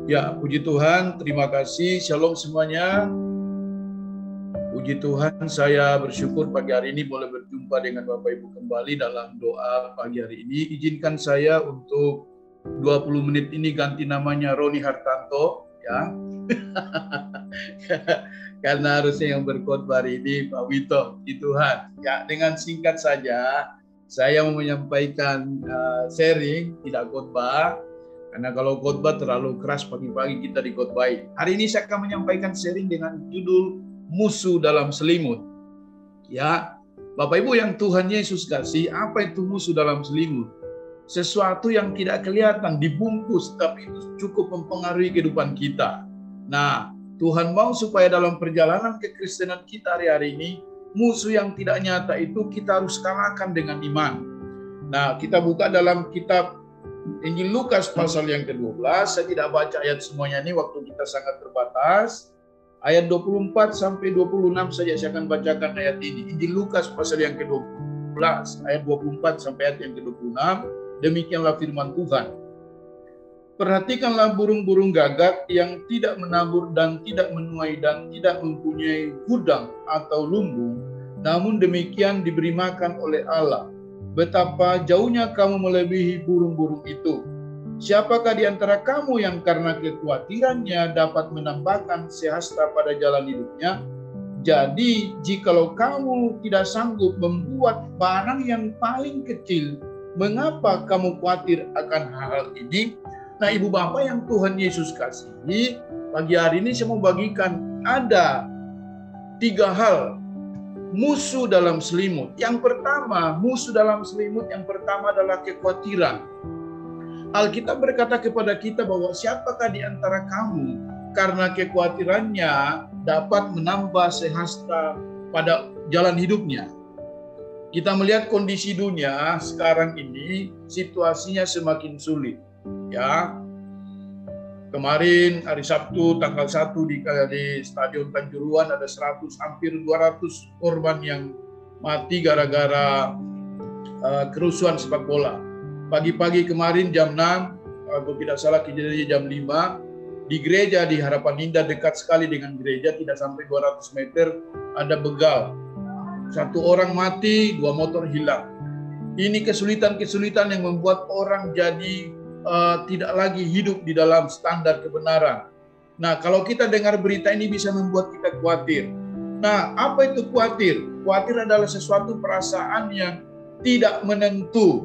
Ya, puji Tuhan, terima kasih. Shalom semuanya. Puji Tuhan, saya bersyukur pagi hari ini boleh berjumpa dengan Bapak Ibu kembali dalam doa pagi hari ini. Izinkan saya untuk 20 menit ini ganti namanya Roni Hartanto, ya. Karena harusnya yang berkhotbah hari ini Pak Wito. Puji Tuhan. Ya, dengan singkat saja, saya mau menyampaikan sharing, tidak khotbah. Karena kalau khotbah terlalu keras pagi-pagi kita dikhotbahi. Hari ini saya akan menyampaikan sharing dengan judul musuh dalam selimut. Ya, Bapak Ibu yang Tuhan Yesus kasih, apa itu musuh dalam selimut? Sesuatu yang tidak kelihatan, dibungkus, tapi itu cukup mempengaruhi kehidupan kita. Nah, Tuhan mau supaya dalam perjalanan kekristenan kita hari-hari ini, musuh yang tidak nyata itu kita harus kalahkan dengan iman. Nah, kita buka dalam kitab Injil Lukas pasal yang ke-12, saya tidak baca ayat semuanya ini, waktu kita sangat terbatas. Ayat 24 sampai 26 saja saya akan bacakan ayat ini. Injil Lukas pasal yang ke-12, ayat 24 sampai ayat yang ke-26, demikianlah firman Tuhan. Perhatikanlah burung-burung gagak yang tidak menabur dan tidak menuai dan tidak mempunyai gudang atau lumbung, namun demikian diberi makan oleh Allah. Betapa jauhnya kamu melebihi burung-burung itu. Siapakah di antara kamu yang karena kekhawatirannya dapat menambahkan sehasta pada jalan hidupnya? Jadi, jikalau kamu tidak sanggup membuat barang yang paling kecil, mengapa kamu khawatir akan hal ini? Nah, Ibu Bapak yang Tuhan Yesus kasihi, pagi hari ini saya mau bagikan ada 3 hal musuh dalam selimut. Yang pertama, musuh dalam selimut yang pertama adalah kekhawatiran. Alkitab berkata kepada kita bahwa siapakah di antara kamu karena kekhawatirannya dapat menambah sehasta pada jalan hidupnya. Kita melihat kondisi dunia sekarang ini, situasinya semakin sulit. Ya, kemarin hari Sabtu tanggal 1 di Stadion Kanjuruhan ada hampir 200 korban yang mati gara-gara kerusuhan sepak bola. Pagi-pagi kemarin jam 6, kalau tidak salah kejadiannya jam 5, di gereja di Harapan Indah dekat sekali dengan gereja, tidak sampai 200 meter, ada begal. 1 orang mati, 2 motor hilang. Ini kesulitan-kesulitan yang membuat orang jadi tidak lagi hidup di dalam standar kebenaran. Nah, kalau kita dengar berita ini bisa membuat kita khawatir. Nah, apa itu khawatir? Khawatir adalah sesuatu perasaan yang tidak menentu.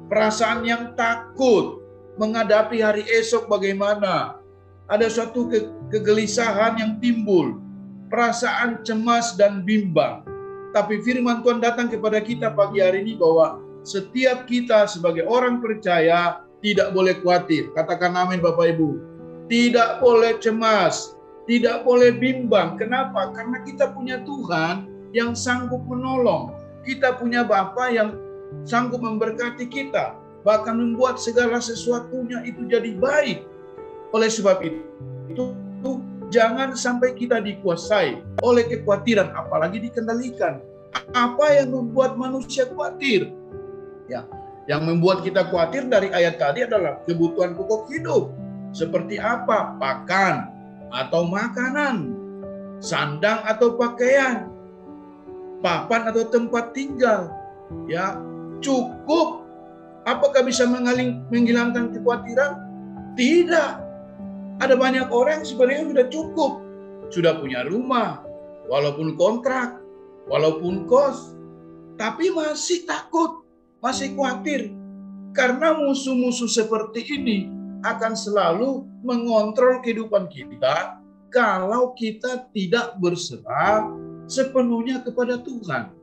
Perasaan yang takut menghadapi hari esok bagaimana. Ada suatu kegelisahan yang timbul. Perasaan cemas dan bimbang. Tapi firman Tuhan datang kepada kita pagi hari ini bahwa setiap kita sebagai orang percaya tidak boleh khawatir. Katakan amin Bapak Ibu. Tidak boleh cemas, tidak boleh bimbang. Kenapa? Karena kita punya Tuhan yang sanggup menolong. Kita punya Bapa yang sanggup memberkati kita, bahkan membuat segala sesuatunya itu jadi baik. Oleh sebab itu jangan sampai kita dikuasai oleh kekhawatiran, apalagi dikendalikan. Apa yang membuat manusia khawatir? Ya, yang membuat kita khawatir dari ayat tadi adalah kebutuhan pokok hidup. Seperti apa? Pakan atau makanan, sandang atau pakaian, papan atau tempat tinggal. Ya, cukup. Apakah bisa menghilangkan kekhawatiran? Tidak. Ada banyak orang sebenarnya sudah cukup. Sudah punya rumah, walaupun kontrak, walaupun kos, tapi masih takut. Masih khawatir karena musuh-musuh seperti ini akan selalu mengontrol kehidupan kita kalau kita tidak berserah sepenuhnya kepada Tuhan.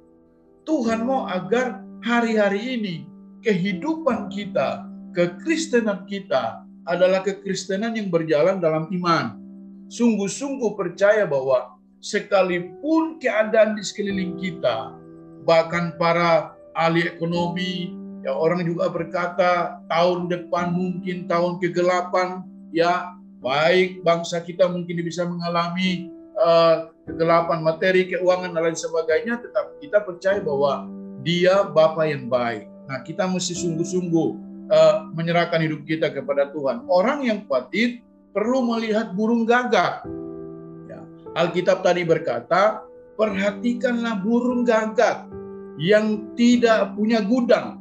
Tuhan mau agar hari-hari ini kehidupan kita, kekristenan kita adalah kekristenan yang berjalan dalam iman. Sungguh-sungguh percaya bahwa sekalipun keadaan di sekeliling kita, bahkan para ahli ekonomi, ya orang juga berkata tahun depan mungkin tahun kegelapan, ya baik bangsa kita mungkin bisa mengalami kegelapan materi, keuangan dan lain sebagainya, tetapi kita percaya bahwa Dia Bapa yang baik. Nah, kita mesti sungguh-sungguh menyerahkan hidup kita kepada Tuhan. Orang yang khawatir perlu melihat burung gagak. Ya, Alkitab tadi berkata, perhatikanlah burung gagak yang tidak punya gudang,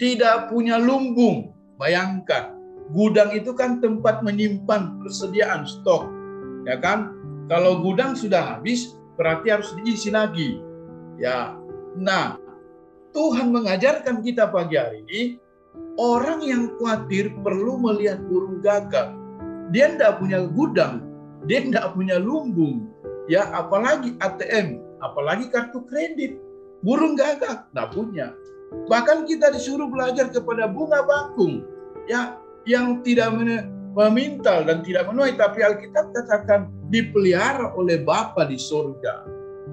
tidak punya lumbung. Bayangkan, gudang itu kan tempat menyimpan persediaan stok, ya kan? Kalau gudang sudah habis, berarti harus diisi lagi. Ya, nah, Tuhan mengajarkan kita pagi hari ini, orang yang khawatir perlu melihat burung gagak. Dia tidak punya gudang, dia tidak punya lumbung, ya apalagi ATM, apalagi kartu kredit. Burung gagak tidak punya. Bahkan kita disuruh belajar kepada bunga bakung, ya yang tidak memintal dan tidak menuai, tapi Alkitab katakan dipelihara oleh Bapa di surga.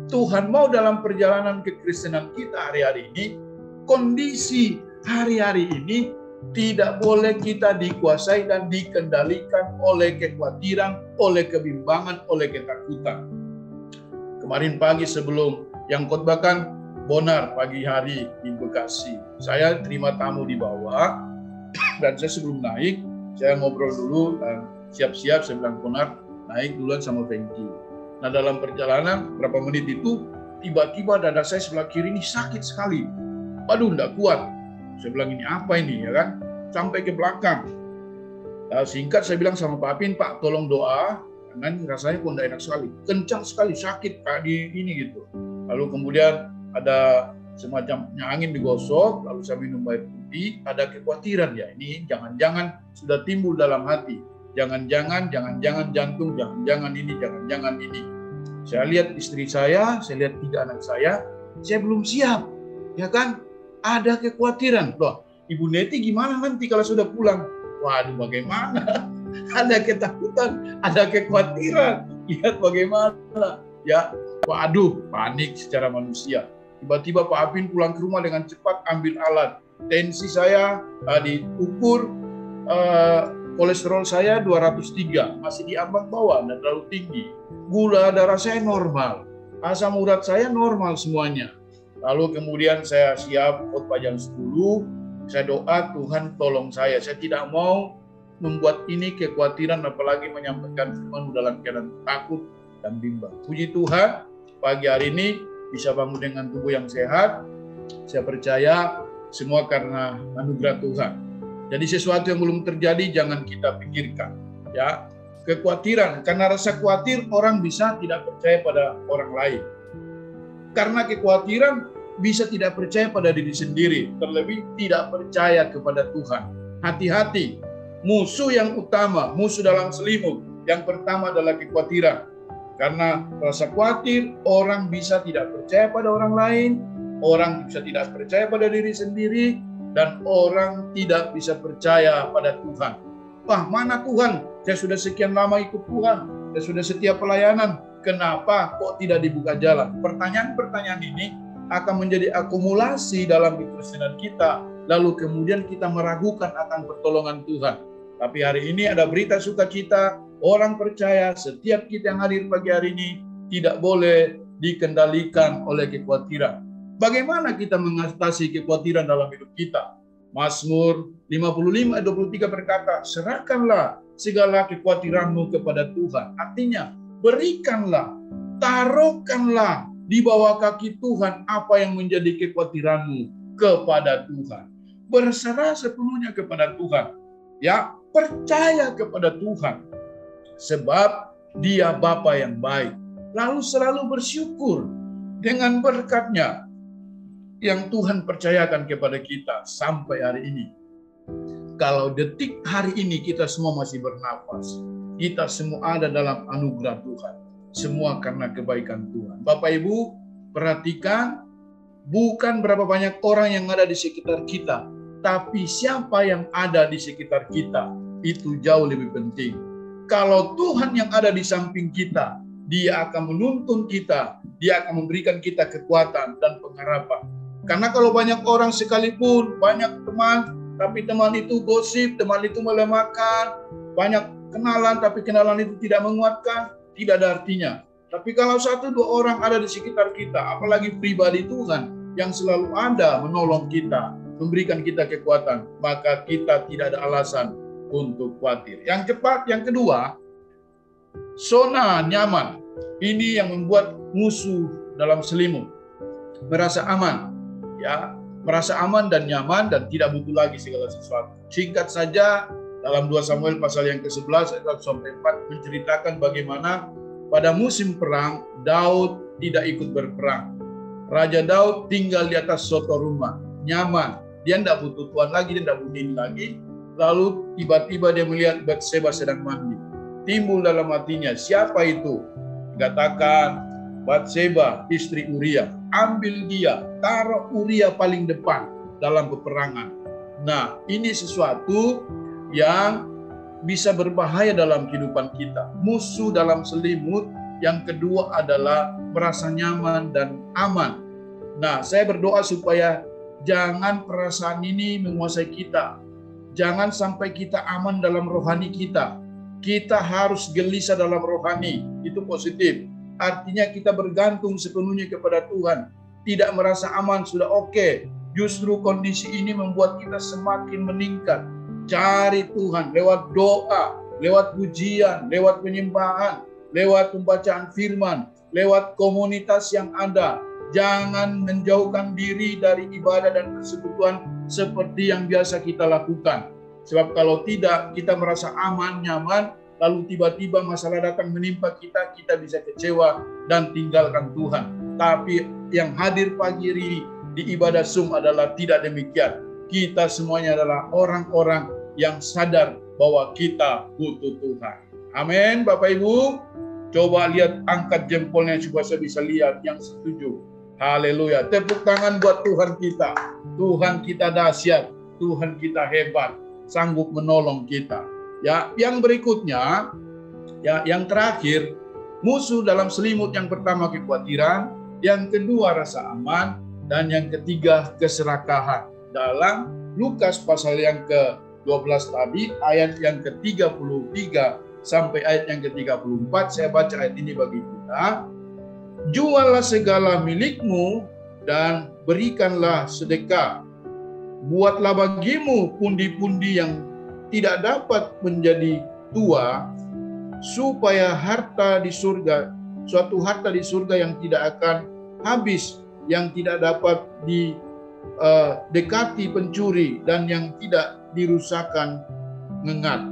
Tuhan mau dalam perjalanan kekristenan kita hari-hari ini, kondisi hari-hari ini tidak boleh kita dikuasai dan dikendalikan oleh kekhawatiran, oleh kebimbangan, oleh ketakutan. Kemarin pagi sebelum yang khotbahkan Bonar pagi hari di Bekasi, saya terima tamu di bawah, dan saya sebelum naik, saya ngobrol dulu dan siap-siap, saya bilang Bonar naik duluan sama Fengki. Nah dalam perjalanan berapa menit itu, tiba-tiba dada saya sebelah kiri ini sakit sekali. Waduh, enggak kuat. Saya bilang ini apa ini, ya kan? Sampai ke belakang. Nah, singkat saya bilang sama Pak Apin, Pak tolong doa, karena ini rasanya kok enggak enak sekali. Kencang sekali, sakit kayak di ini gitu. Lalu kemudian ada semacamnya angin digosok, lalu saya minum air putih, ada kekhawatiran ya, ini jangan-jangan sudah timbul dalam hati. Jangan-jangan jantung, jangan-jangan ini. Saya lihat istri saya lihat 3 anak saya belum siap, ya kan? Ada kekhawatiran. Loh, Ibu Neti gimana nanti kalau sudah pulang? Waduh, bagaimana? Ada ketakutan, ada kekhawatiran. Lihat bagaimana, ya. Waduh, panik secara manusia. Tiba-tiba Pak Apin pulang ke rumah dengan cepat ambil alat. Tensi saya diukur, kolesterol saya 203, masih di ambang bawah, tidak terlalu tinggi. Gula darah saya normal, asam urat saya normal semuanya. Lalu kemudian saya siap khotbah jam 10, saya doa Tuhan tolong saya tidak mau membuat ini kekhawatiran, apalagi menyampaikan firman dalam keadaan takut dan bimbang. Puji Tuhan, pagi hari ini bisa bangun dengan tubuh yang sehat. Saya percaya semua karena anugerah Tuhan. Jadi sesuatu yang belum terjadi jangan kita pikirkan, ya. Kekhawatiran, karena rasa khawatir orang bisa tidak percaya pada orang lain. Karena kekhawatiran bisa tidak percaya pada diri sendiri, terlebih tidak percaya kepada Tuhan. Hati-hati, musuh yang utama, musuh dalam selimut, yang pertama adalah kekhawatiran. Karena rasa khawatir, orang bisa tidak percaya pada orang lain, orang bisa tidak percaya pada diri sendiri, dan orang tidak bisa percaya pada Tuhan. Wah, mana Tuhan? Saya sudah sekian lama ikut Tuhan, saya sudah setia pelayanan, kenapa kok tidak dibuka jalan? Pertanyaan-pertanyaan ini akan menjadi akumulasi dalam kekristenan kita, lalu kemudian kita meragukan akan pertolongan Tuhan. Tapi hari ini ada berita sukacita, orang percaya setiap kita yang hadir pagi hari ini tidak boleh dikendalikan oleh kekhawatiran. Bagaimana kita mengatasi kekhawatiran dalam hidup kita? Mazmur 55:23 berkata, serahkanlah segala kekhawatiranmu kepada Tuhan. Artinya, berikanlah, taruhkanlah di bawah kaki Tuhan apa yang menjadi kekhawatiranmu kepada Tuhan. Berserah sepenuhnya kepada Tuhan. Ya, percaya kepada Tuhan. Sebab Dia Bapa yang baik. Lalu selalu bersyukur dengan berkat-Nya yang Tuhan percayakan kepada kita sampai hari ini. Kalau detik hari ini kita semua masih bernafas, kita semua ada dalam anugerah Tuhan. Semua karena kebaikan Tuhan. Bapak Ibu, perhatikan, bukan berapa banyak orang yang ada di sekitar kita, tapi siapa yang ada di sekitar kita, itu jauh lebih penting. Kalau Tuhan yang ada di samping kita, Dia akan menuntun kita, Dia akan memberikan kita kekuatan dan pengharapan. Karena kalau banyak orang sekalipun, banyak teman, tapi teman itu gosip, teman itu melemahkan, banyak kenalan, tapi kenalan itu tidak menguatkan, tidak ada artinya. Tapi kalau 1-2 orang ada di sekitar kita, apalagi pribadi Tuhan yang selalu ada menolong kita, memberikan kita kekuatan, maka kita tidak ada alasan untuk khawatir. Yang cepat, yang kedua, zona nyaman. Ini yang membuat musuh dalam selimut merasa aman, ya, merasa aman dan nyaman dan tidak butuh lagi segala sesuatu. Singkat saja, dalam 2 Samuel pasal yang ke-11 ayat 1-4 menceritakan bagaimana pada musim perang Daud tidak ikut berperang. Raja Daud tinggal di atas soto rumah, nyaman. Dia tidak butuh Tuhan lagi, dia tidak butuh ini lagi. Lalu tiba-tiba dia melihat Batseba sedang mandi. Timbul dalam hatinya, siapa itu? Dikatakan Batseba, istri Uria. Ambil dia, taruh Uria paling depan dalam peperangan. Nah, ini sesuatu yang bisa berbahaya dalam kehidupan kita. Musuh dalam selimut. Yang kedua adalah merasa nyaman dan aman. Nah, saya berdoa supaya jangan perasaan ini menguasai kita. Jangan sampai kita aman dalam rohani kita. Kita harus gelisah dalam rohani. Itu positif. Artinya kita bergantung sepenuhnya kepada Tuhan. Tidak merasa aman sudah oke. Justru kondisi ini membuat kita semakin meningkat. Cari Tuhan lewat doa, lewat pujian, lewat penyembahan, lewat pembacaan firman, lewat komunitas yang ada. Jangan menjauhkan diri dari ibadah dan persekutuan seperti yang biasa kita lakukan. Sebab kalau tidak, kita merasa aman, nyaman, lalu tiba-tiba masalah datang menimpa kita, kita bisa kecewa dan tinggalkan Tuhan. Tapi yang hadir pagi ini di ibadah Zoom adalah tidak demikian. Kita semuanya adalah orang-orang yang sadar bahwa kita butuh Tuhan. Amin, Bapak Ibu. Coba lihat, angkat jempolnya supaya saya bisa lihat yang setuju. Haleluya. Tepuk tangan buat Tuhan kita. Tuhan kita dahsyat. Tuhan kita hebat. Sanggup menolong kita. Ya, yang berikutnya, ya, yang terakhir, musuh dalam selimut. Yang pertama kekhawatiran, yang kedua rasa aman, dan yang ketiga keserakahan. Dalam Lukas pasal yang ke-12 tadi, ayat yang ke-33 sampai ayat yang ke-34, saya baca ayat ini bagi kita. Juallah segala milikmu dan berikanlah sedekah. Buatlah bagimu pundi-pundi yang tidak dapat menjadi tua, supaya harta di surga, suatu harta di surga yang tidak akan habis, yang tidak dapat didekati pencuri, dan yang tidak dirusakkan ngengat.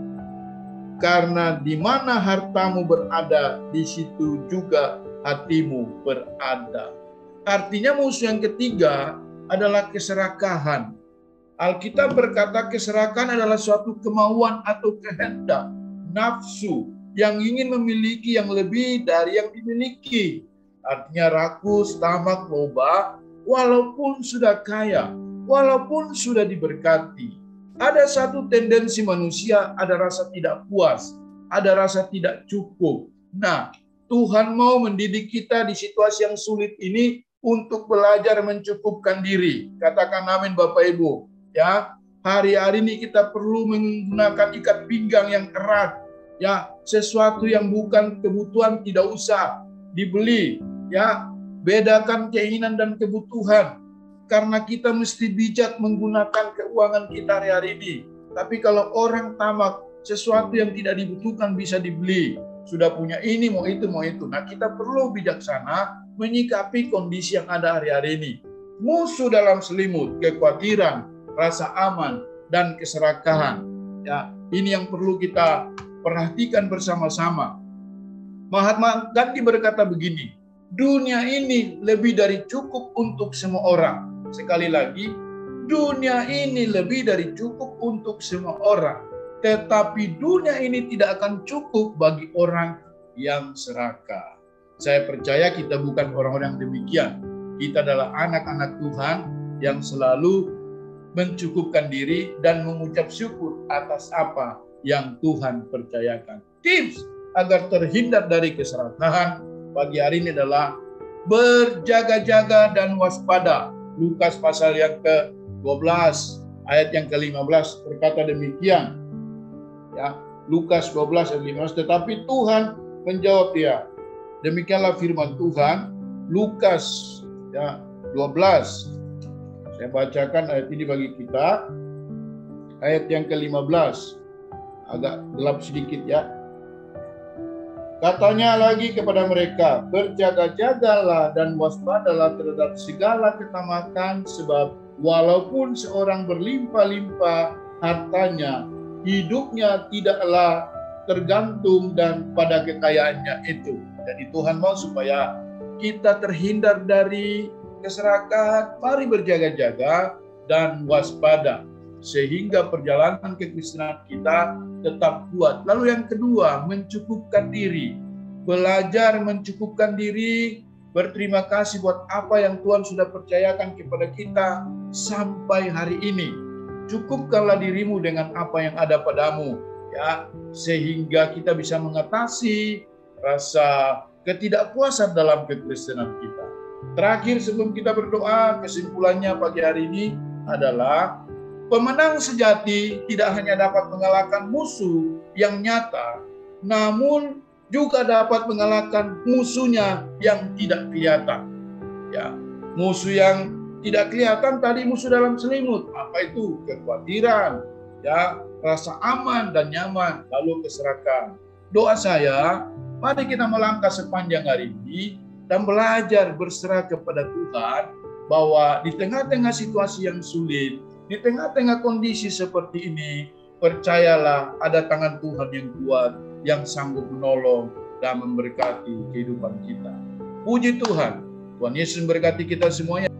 Karena di mana hartamu berada, di situ juga hatimu berada. Artinya musuh yang ketiga adalah keserakahan. Alkitab berkata keserakahan adalah suatu kemauan atau kehendak, nafsu yang ingin memiliki yang lebih dari yang dimiliki. Artinya rakus, tamak, loba, walaupun sudah kaya, walaupun sudah diberkati. Ada satu tendensi manusia, ada rasa tidak puas, ada rasa tidak cukup. Nah, Tuhan mau mendidik kita di situasi yang sulit ini untuk belajar mencukupkan diri. Katakan amin Bapak Ibu. Ya, hari-hari ini kita perlu menggunakan ikat pinggang yang erat. Ya, sesuatu yang bukan kebutuhan tidak usah dibeli. Ya, bedakan keinginan dan kebutuhan. Karena kita mesti bijak menggunakan keuangan kita hari-hari ini. Tapi kalau orang tamak, sesuatu yang tidak dibutuhkan bisa dibeli. Sudah punya ini, mau itu, mau itu. Nah, kita perlu bijaksana menyikapi kondisi yang ada hari-hari ini. Musuh dalam selimut, kekhawatiran, rasa aman, dan keserakahan. Ya, ini yang perlu kita perhatikan bersama-sama. Mahatma Gandhi berkata begini, dunia ini lebih dari cukup untuk semua orang. Sekali lagi, dunia ini lebih dari cukup untuk semua orang. Tetapi dunia ini tidak akan cukup bagi orang yang serakah. Saya percaya kita bukan orang-orang yang demikian. Kita adalah anak-anak Tuhan yang selalu mencukupkan diri dan mengucap syukur atas apa yang Tuhan percayakan. Tips agar terhindar dari keserakahan pagi hari ini adalah berjaga-jaga dan waspada. Lukas pasal yang ke-12 ayat yang ke-15 berkata demikian. Ya, Lukas 12 ayat 15, tetapi Tuhan menjawab dia. Demikianlah firman Tuhan. Lukas ya 12. Saya bacakan ayat ini bagi kita. Ayat yang ke-15. agak gelap sedikit ya. Katanya lagi kepada mereka, berjaga-jagalah dan waspadalah terhadap segala ketamakan, sebab walaupun seorang berlimpah-limpah hartanya, hidupnya tidaklah tergantung dan pada kekayaannya itu. Jadi Tuhan mau supaya kita terhindar dari keserakahan. Mari berjaga-jaga dan waspada, sehingga perjalanan kekristenan kita tetap kuat. Lalu yang kedua, mencukupkan diri. Belajar mencukupkan diri, berterima kasih buat apa yang Tuhan sudah percayakan kepada kita sampai hari ini. Cukupkanlah dirimu dengan apa yang ada padamu, ya, sehingga kita bisa mengatasi rasa ketidakpuasan dalam kekristenan kita. Terakhir sebelum kita berdoa, kesimpulannya pagi hari ini adalah pemenang sejati tidak hanya dapat mengalahkan musuh yang nyata, namun juga dapat mengalahkan musuhnya yang tidak kelihatan. Ya, musuh yang tidak kelihatan tadi musuh dalam selimut. Apa itu? Kekhawatiran, ya, rasa aman dan nyaman, lalu keserakahan. Doa saya, mari kita melangkah sepanjang hari ini dan belajar berserah kepada Tuhan, bahwa di tengah-tengah situasi yang sulit, di tengah-tengah kondisi seperti ini, percayalah ada tangan Tuhan yang kuat, yang sanggup menolong dan memberkati kehidupan kita. Puji Tuhan. Tuhan Yesus memberkati kita semuanya.